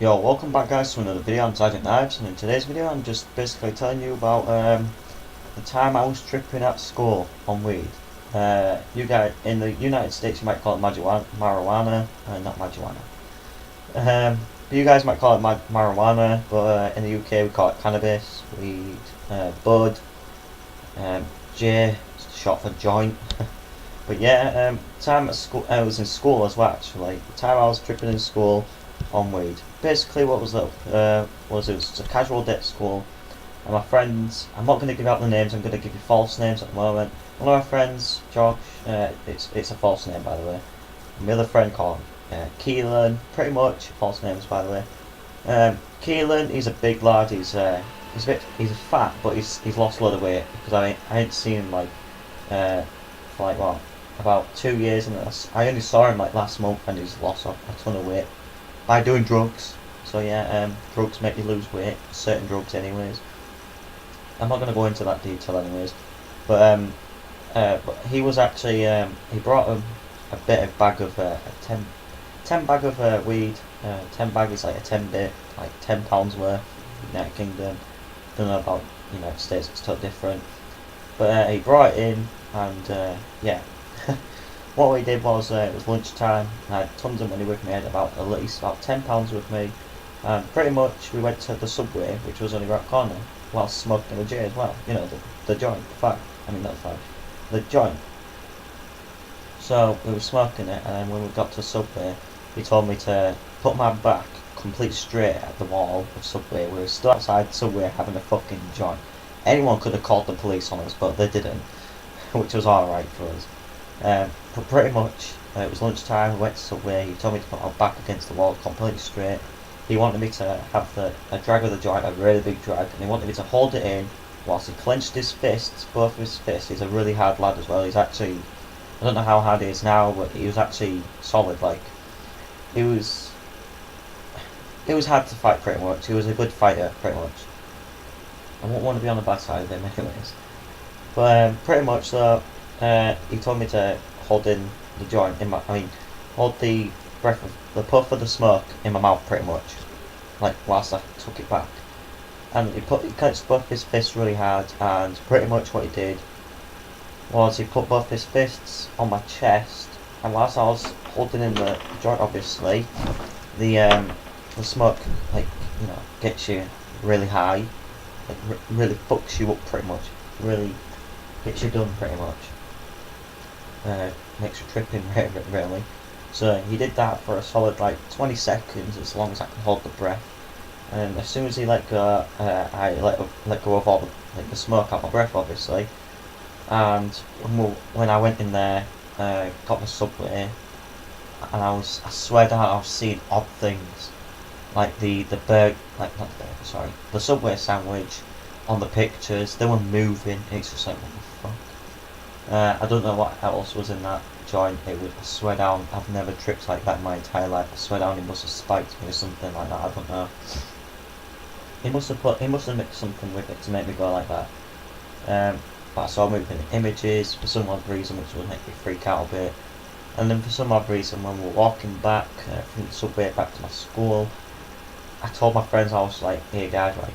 Yo, welcome back guys to another video. I'm SgTKnifezZ, and in today's video I'm just basically telling you about the time I was tripping at school on weed. You guys in the United States you might call it marijuana, not marijuana. You guys might call it marijuana, but in the UK we call it cannabis, weed, bud, J, short for joint. But yeah, time at school, I was in school as well actually. The time I was tripping in school on weed. Basically what was up was it was a casual day at school, and my friends, I'm not going to give out the names, I'm going to give you false names at the moment. One of my friends, Josh, it's a false name by the way. My other friend called Keelan, pretty much false names by the way. Keelan, he's a big lad, he's he's fat, but he's lost a lot of weight, because I ain't seen him like for like what, about 2 years, and I only saw him like last month, and he's lost a ton of weight by doing drugs. So yeah, drugs make you lose weight, certain drugs anyways. I'm not going to go into that detail anyways, but he was actually, he brought him a bit of bag of, a 10 bag of weed. 10 bag is like a 10 bit, like £10 worth, United Kingdom. Don't know about United States, it's totally different. But he brought it in, and yeah. What we did was, it was lunchtime, I had tons of money with me, I had at least about £10 with me, and pretty much we went to the Subway, which was only right corner, whilst smoking a J as well, the joint, the fag, not the fag, the joint. So we were smoking it, and then when we got to Subway, he told me to put my back complete straight at the wall of Subway. We were still outside Subway having a fucking joint. Anyone could have called the police on us, but they didn't, which was alright for us. But pretty much, it was lunchtime, we went to Subway, he told me to put my back against the wall completely straight. He wanted me to have a drag of the joint, a really big drag, and he wanted me to hold it in whilst he clenched his fists, both of his fists. He's a really hard lad as well. He's actually, I don't know how hard he is now, but he was actually solid. Like, it was hard to fight pretty much. He was a good fighter pretty much. I won't want to be on the bad side of him anyways. But pretty much though, he told me to hold in the joint in my, hold the breath of the puff of the smoke in my mouth pretty much, like whilst I took it back. And he clenched both his fists really hard, and pretty much what he did was he put both his fists on my chest, and whilst I was holding in the joint, obviously, the smoke, like, gets you really high, like really fucks you up pretty much, really gets you done pretty much. Makes you tripping really. So he did that for a solid like 20 seconds, as long as I can hold the breath. And as soon as he let go, I let go of all the smoke out my breath, obviously. And when I went in there, got the Subway, and I swear down, I was seeing odd things, like the Subway sandwich on the pictures. They were moving. It's just like, what the fuck. I don't know what else was in that joint. I swear down, I've never tripped like that in my entire life. I swear down, he must have spiked me or something like that. I don't know. He must have mixed something with it to make me go like that. But I saw moving images for some odd reason, which would make me freak out a bit. And then for some odd reason, when we were walking back from the Subway back to my school, I told my friends, I was like, "Hey guys, like,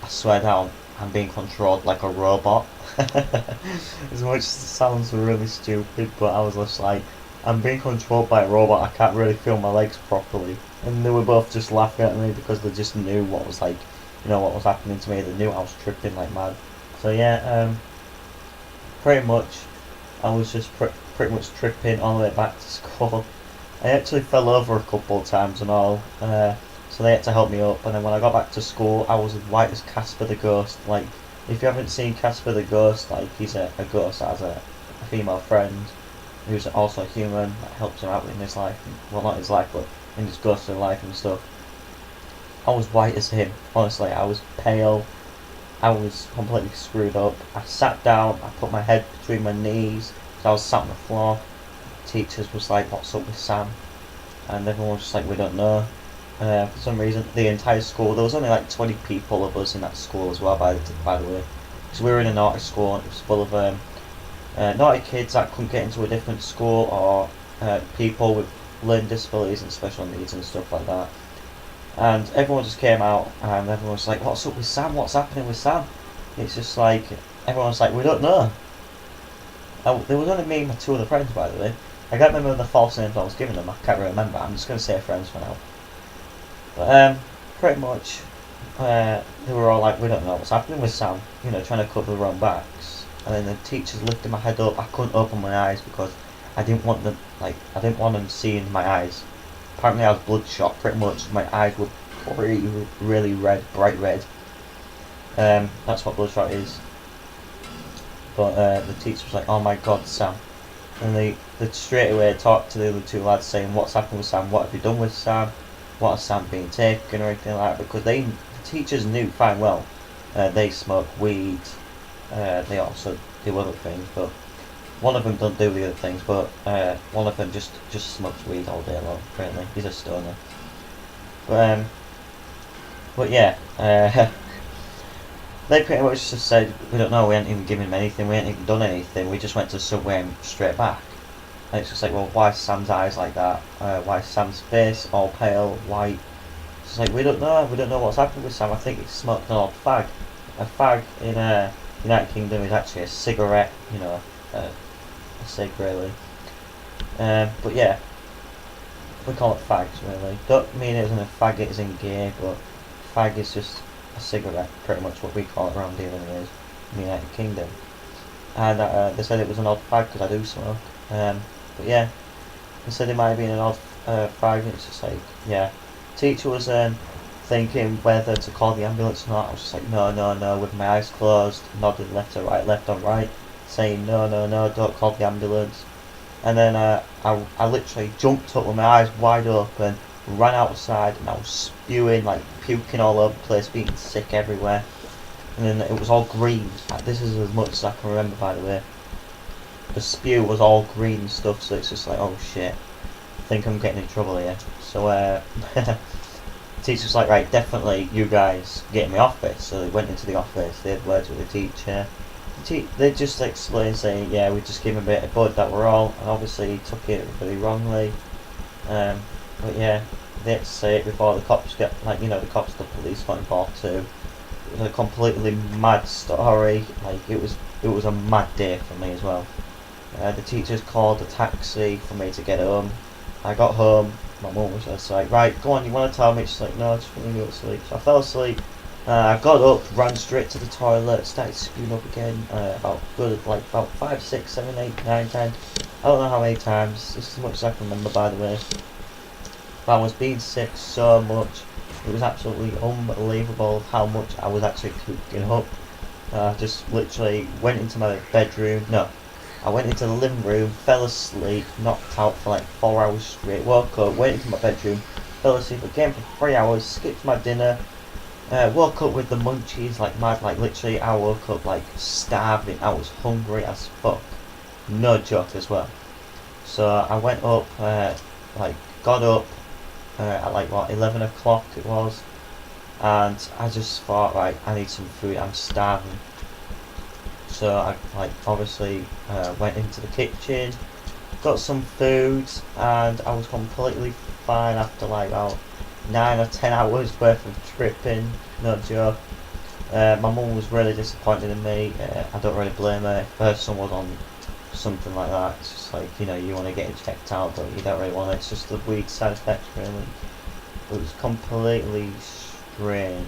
I swear down, I'm being controlled like a robot." As much as it sounds really stupid, but I was just like, I'm being controlled by a robot, I can't really feel my legs properly. And they were both just laughing at me, because they just knew what was like, what was happening to me. They knew I was tripping like mad. So yeah, pretty much I was just pretty much tripping all the way back to school. I actually fell over a couple of times and all, so they had to help me up. And then when I got back to school, I was as white as Casper the Ghost. Like, if you haven't seen Casper the Ghost, like, he's a ghost that has a female friend who's also a human that helps him out in his life. Well, not his life, but in his ghostly life and stuff. I was white as him. Honestly, I was pale. I was completely screwed up. I sat down, I put my head between my knees, so I was sat on the floor. Teachers was like, "What's up with Sam?" And everyone was just like, "We don't know." For some reason, the entire school, there was only like 20 people of us in that school as well, by the way. Because we were in a naughty school, and it was full of naughty kids that couldn't get into a different school, or people with learning disabilities and special needs and stuff like that. And everyone just came out, and everyone was like, "What's up with Sam? What's happening with Sam?" It's just like everyone's like, "We don't know." There was only me and my two other friends, by the way. I can't remember the false names I was giving them. I can't remember. I'm just gonna say friends for now. But pretty much, they were all like, "We don't know what's happening with Sam." You know, trying to cover their own backs. And then the teachers lifted my head up. I couldn't open my eyes because I didn't want them, I didn't want them seeing my eyes. Apparently, I was bloodshot. Pretty much, my eyes were really red, bright red. That's what bloodshot is. But the teacher was like, "Oh my God, Sam!" And they straight away talked to the other two lads, saying, "What's happened with Sam? What have you done with Sam? What has Sam been taken or anything like that?" Because the teachers knew fine well they smoke weed. They also do other things, but one of them don't do the other things. But one of them just smokes weed all day long. Apparently, he's a stoner. But yeah, they pretty much just said, "We don't know. We ain't even given him anything. We ain't even done anything. We just went to the subway and straight back." And it's just like, well, why is Sam's eyes like that? Why is Sam's face all pale, white? It's like, we don't know. We don't know what's happened with Sam. I think he smoked an old fag. A fag in United Kingdom is actually a cigarette, you know, a cig really. But yeah, we call it fags really. Don't mean it isn't a faggot as in gay, but fag is just a cigarette, pretty much what we call it around here anyways, in the United Kingdom. And they said it was an odd fag because I do smoke. But yeah, they said it might have been an odd fag, and it's just like, yeah. Teacher was thinking whether to call the ambulance or not. I was just like, no, with my eyes closed, nodding left to right, left on right, saying no, don't call the ambulance. And then I literally jumped up with my eyes wide open, ran outside, and I was spewing, like puking all over the place, being sick everywhere. And then it was all green. This is as much as I can remember, by the way. The spew was all green and stuff, so it's just like, oh shit, I think I'm getting in trouble here. So the teacher's like, right, definitely you guys get in the office. So they went into the office, they had words with the teacher. They just explained, saying, yeah, we just gave him a bit of bud, that were all, and obviously he took it really wrongly. But yeah, they had to say it before the cops get, like, you know, the cops, the police got involved too. It was a completely mad story. Like, it was a mad day for me as well. The teachers called a taxi for me to get home. I got home, my mum was just like, right, go on, you want to tell me? She's like, no, just want to go to sleep. So I fell asleep. I got up, ran straight to the toilet, started spewing up again, about 5, 6, 7, 8, 9, 10. I don't know how many times. This is as much as I can remember, by the way. But I was being sick so much. It was absolutely unbelievable how much I was actually cooking up. I just literally went into my bedroom. No, I went into the living room, fell asleep, knocked out for like 4 hours straight. Woke up, went into my bedroom, fell asleep again for 3 hours, skipped my dinner. Woke up with the munchies like mad. Like literally, I woke up like starving. I was hungry as fuck. No joke as well. So I went up, got up at like what 11 o'clock it was, and I just thought, right, I need some food. I'm starving. So I obviously went into the kitchen, got some food, and I was completely fine after like about 9 or 10 hours worth of tripping. No joke. My mum was really disappointed in me. I don't really blame her. If her son was on something like that, it's just like, you know, you want to get it checked out, but you don't really want it. It's just the weed side effects, really. It was completely strange.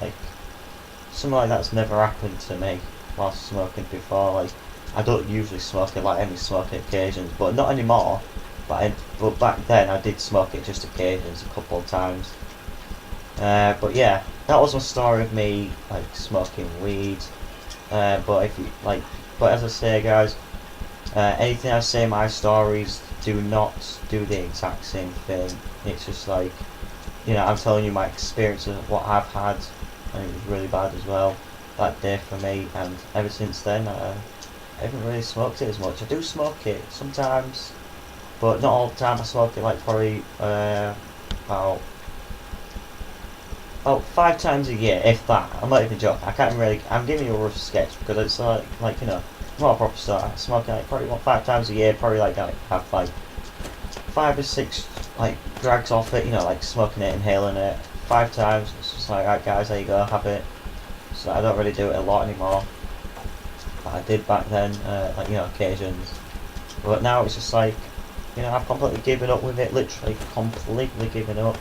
Like, something like that's never happened to me whilst smoking before. Like, I don't usually smoke it like any smoking occasions, but not anymore. But back then I did smoke it just occasions, a couple of times. But yeah, that was my story of me like smoking weed. But as I say, guys, anything I say in my stories, do not do the exact same thing. It's just like, you know, I'm telling you my experience of what I've had, and it was really bad as well that day for me. And ever since then, I haven't really smoked it as much. I do smoke it sometimes, but not all the time. I smoke it like probably about 5 times a year, if that. I'm not even joking. I can't really. I'm giving you a rough sketch because it's like you know, I'm not a proper stoner. I smoke it like probably 5 times a year. Probably like I have like 5 or 6 like drags off it. You know, like smoking it, inhaling it, 5 times. It's just like, right guys, there you go, have it. So I don't really do it a lot anymore. But I did back then, like, you know, occasions. But now it's just like, you know, I've completely given up with it, literally completely given up.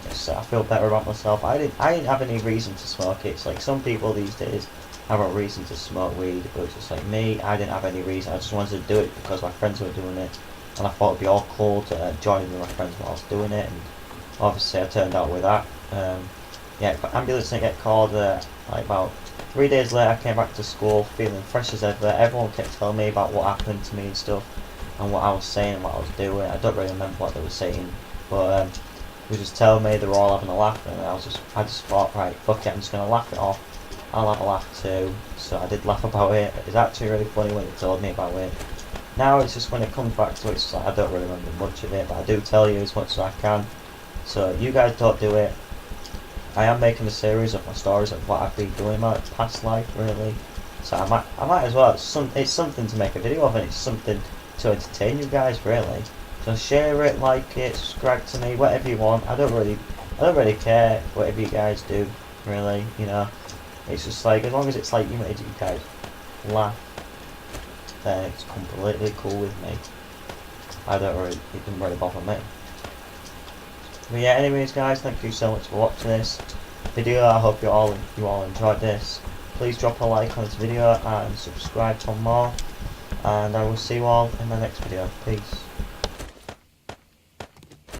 I feel better about myself. I didn't have any reason to smoke it. It's like some people these days have a reason to smoke weed, but it's just like me, I didn't have any reason. I just wanted to do it because my friends were doing it, and I thought it'd be all cool to join in with my friends while I was doing it, and obviously I turned out with that. Yeah, ambulance didn't get called, like about 3 days later I came back to school feeling fresh as ever. Everyone kept telling me about what happened to me and stuff, and what I was saying and what I was doing. I don't really remember what they were saying, but they were just telling me they were all having a laugh, and I just thought, right, fuck it, I'm just gonna laugh it off. I'll have a laugh too. So I did laugh about it. It's actually really funny when they told me about it. Now it's just when it comes back to it, it's like I don't really remember much of it, but I do tell you as much as I can. So you guys don't do it. I am making a series of my stories of what I've been doing in my past life, really. So I might as well. It's something to make a video of, and it's something to entertain you guys, really. So share it, like it, subscribe to me, whatever you want. I don't really care whatever you guys do, really. You know, it's just like as long as it's like you made you guys laugh, then it's completely cool with me. It doesn't really bother me. But yeah, anyways guys, thank you so much for watching this video. I hope you all enjoyed this. Please drop a like on this video and subscribe for more. And I will see you all in my next video. Peace.